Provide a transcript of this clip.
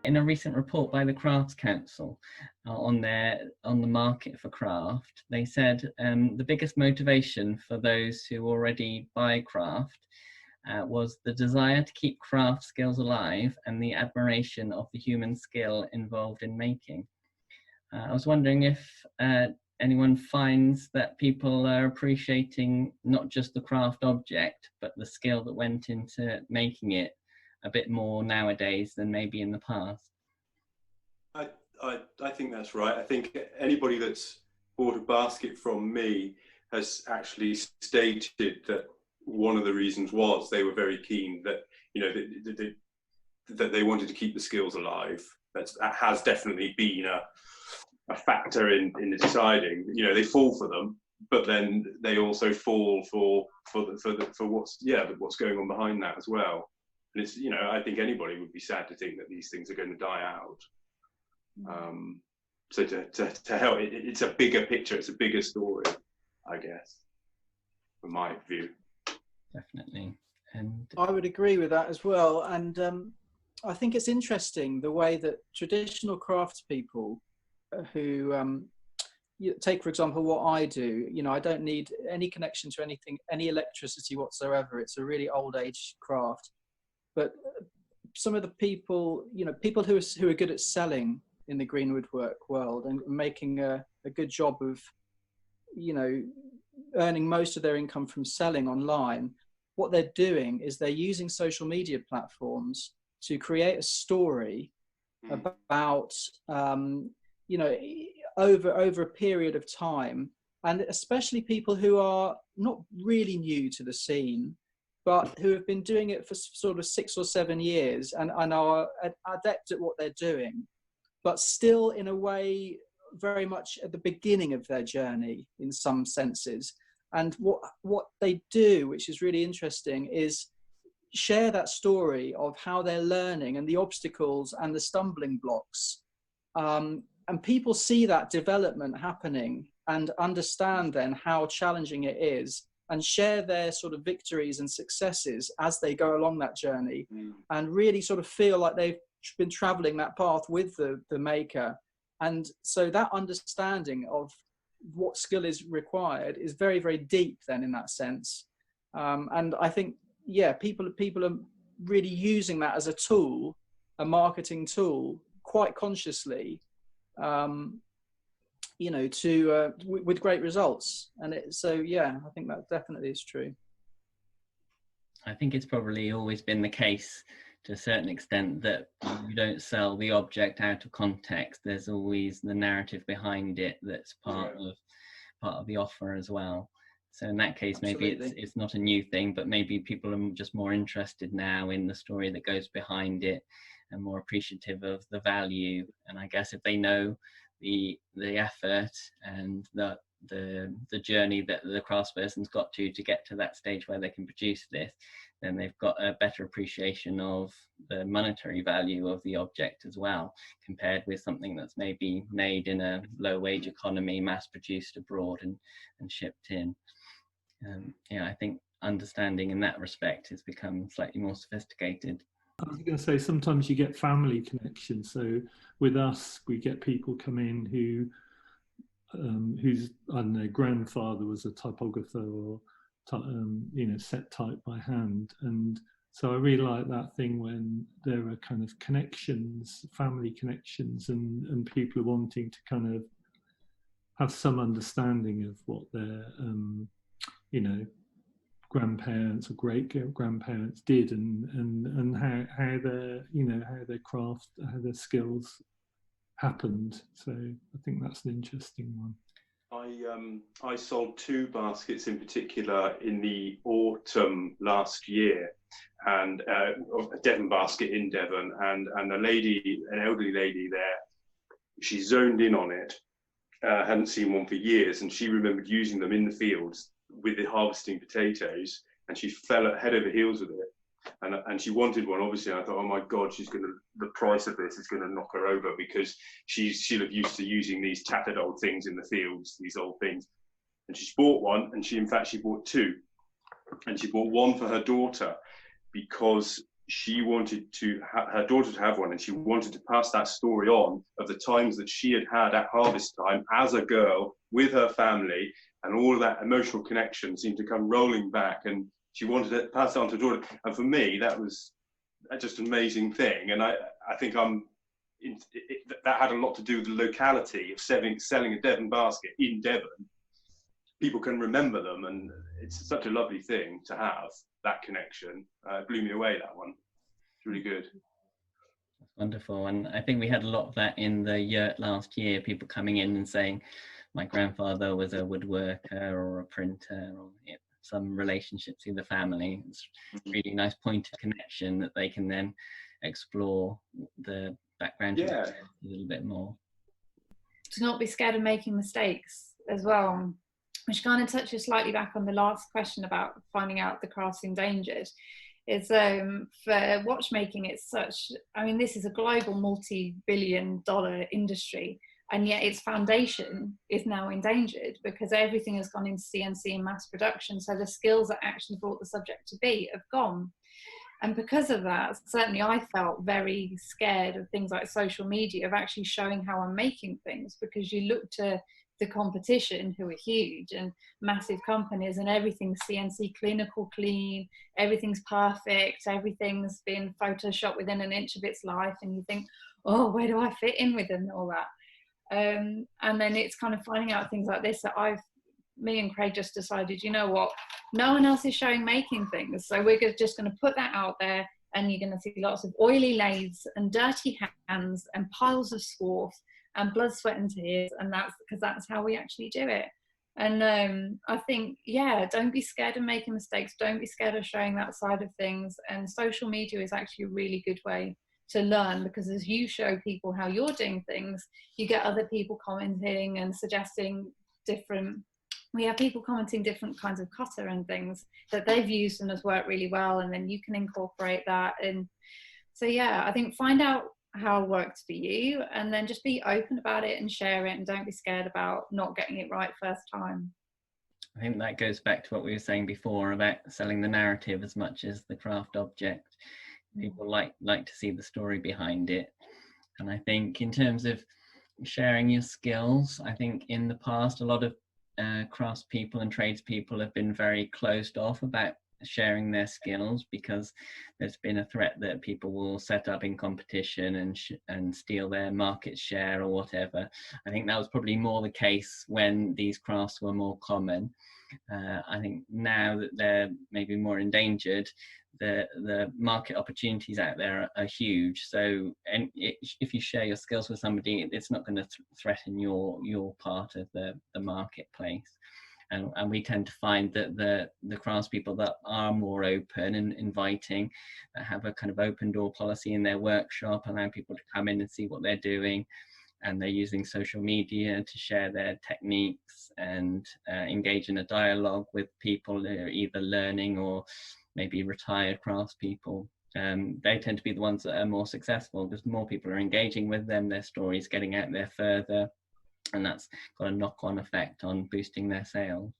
in a recent report by the Crafts Council on the market for craft, they said the biggest motivation for those who already buy craft was the desire to keep craft skills alive and the admiration of the human skill involved in making. I was wondering if anyone finds that people are appreciating not just the craft object, but the skill that went into making it a bit more nowadays than maybe in the past. I think that's right. I think anybody that's bought a basket from me has actually stated that one of the reasons was they were very keen that, you know, that they wanted to keep the skills alive. That has definitely been a factor in the deciding. You know, they fall for them, but then they also fall for what's going on behind that as well. And it's, you know, I think anybody would be sad to think that these things are going to die out. So to help, it's a bigger picture, it's a bigger story, I guess, from my view. Definitely. And I would agree with that as well. And I think it's interesting the way that traditional craftspeople who take, for example, what I do, you know, I don't need any connection to anything, any electricity whatsoever. It's a really old age craft. But some of the people, you know, people who are good at selling in the green woodwork world and making a good job of, you know, earning most of their income from selling online, what they're doing is they're using social media platforms to create a story about, you know, over a period of time, and especially people who are not really new to the scene, but who have been doing it for sort of 6 or 7 years and are adept at what they're doing, but still in a way very much at the beginning of their journey in some senses. And what they do, which is really interesting, is share that story of how they're learning and the obstacles and the stumbling blocks. And people see that development happening and understand then how challenging it is, and share their sort of victories and successes as they go along that journey, and really sort of feel like they've been traveling that path with the maker. And so that understanding of what skill is required is very, very deep then in that sense. And I think, yeah, people are really using that as a tool, a marketing tool, quite consciously, you know, with great results. And so, yeah, I think that definitely is true. I think it's probably always been the case to a certain extent that you don't sell the object out of context. There's always the narrative behind it that's part of the offer as well. So in that case, maybe it's not a new thing, but maybe people are just more interested now in the story that goes behind it and more appreciative of the value. And I guess if they know the effort and the journey that the craftsperson's got to get to that stage where they can produce this, then they've got a better appreciation of the monetary value of the object as well, compared with something that's maybe made in a low wage economy, mass produced abroad and shipped in. Yeah, I think understanding in that respect has become slightly more sophisticated. I was going to say, sometimes you get family connections. So with us, we get people come in whose, I don't know, grandfather was a typographer or you know, set type by hand. And so I really like that thing when there are kind of connections, family connections, and people are wanting to kind of have some understanding of what their you know, grandparents or great grandparents did, and how their, you know, how their craft, how their skills happened. So I think that's an interesting one. I sold 2 baskets in particular in the autumn last year, and a Devon basket in Devon, and an elderly lady there, she zoned in on it, hadn't seen one for years, and she remembered using them in the fields with the harvesting potatoes, and she fell head over heels with it. And she wanted one, obviously, and I thought, oh my God, the price of this is going to knock her over, because she'll have used to using these tattered old things in the fields, these old things. And she bought one, and she bought 2. And she bought one for her daughter, because she wanted to her daughter to have one, and she wanted to pass that story on of the times that she had had at harvest time as a girl with her family, and all of that emotional connection seemed to come rolling back, and she wanted to pass it on to her daughter. And for me, that was just an amazing thing. And I think that had a lot to do with the locality of selling a Devon basket in Devon. People can remember them, and it's such a lovely thing to have that connection. It blew me away, that one. It's really good. That's wonderful. And I think we had a lot of that in the yurt last year, people coming in and saying, my grandfather was a woodworker or a printer, or some relationship to the family. It's a really nice point of connection that they can then explore the background a little bit more. To not be scared of making mistakes as well, which kind of touches slightly back on the last question about finding out the craft's endangered. Is for watchmaking, it's such, I mean, this is a global multi-billion-dollar industry, and yet its foundation is now endangered because everything has gone into CNC and mass production. So the skills that actually brought the subject to be have gone. And because of that, certainly I felt very scared of things like social media, of actually showing how I'm making things, because you look to the competition, who are huge and massive companies, and everything's CNC clinical clean, everything's perfect, everything's been photoshopped within an inch of its life, and you think, oh, where do I fit in with them and all that? And then it's kind of finding out things like this that me and Craig just decided, you know what, no one else is showing making things, so we're just going to put that out there, and you're going to see lots of oily lathes and dirty hands and piles of swarf and blood, sweat and tears, and that's because that's how we actually do it. And I think, don't be scared of making mistakes, don't be scared of showing that side of things, and social media is actually a really good way to learn, because as you show people how you're doing things, you get other people commenting and suggesting different, we have people commenting different kinds of cutter and things that they've used and has worked really well, and then you can incorporate that. And so I think find out how it works for you, and then just be open about it and share it, and don't be scared about not getting it right first time. I think that goes back to what we were saying before about selling the narrative as much as the craft object. People like to see the story behind it. And I think in terms of sharing your skills, I think in the past a lot of craftspeople and tradespeople have been very closed off about sharing their skills, because there's been a threat that people will set up in competition and steal their market share or whatever. I think that was probably more the case when these crafts were more common. I think now that they're maybe more endangered, the market opportunities out there are huge. So, and if you share your skills with somebody, it's not going to threaten your part of the marketplace. And we tend to find that the craftspeople that are more open and inviting, that have a kind of open door policy in their workshop, allow people to come in and see what they're doing, and they're using social media to share their techniques and engage in a dialogue with people who are either learning or maybe retired craftspeople. They tend to be the ones that are more successful, because more people are engaging with them, their stories getting out there further, and that's got a knock-on effect on boosting their sales.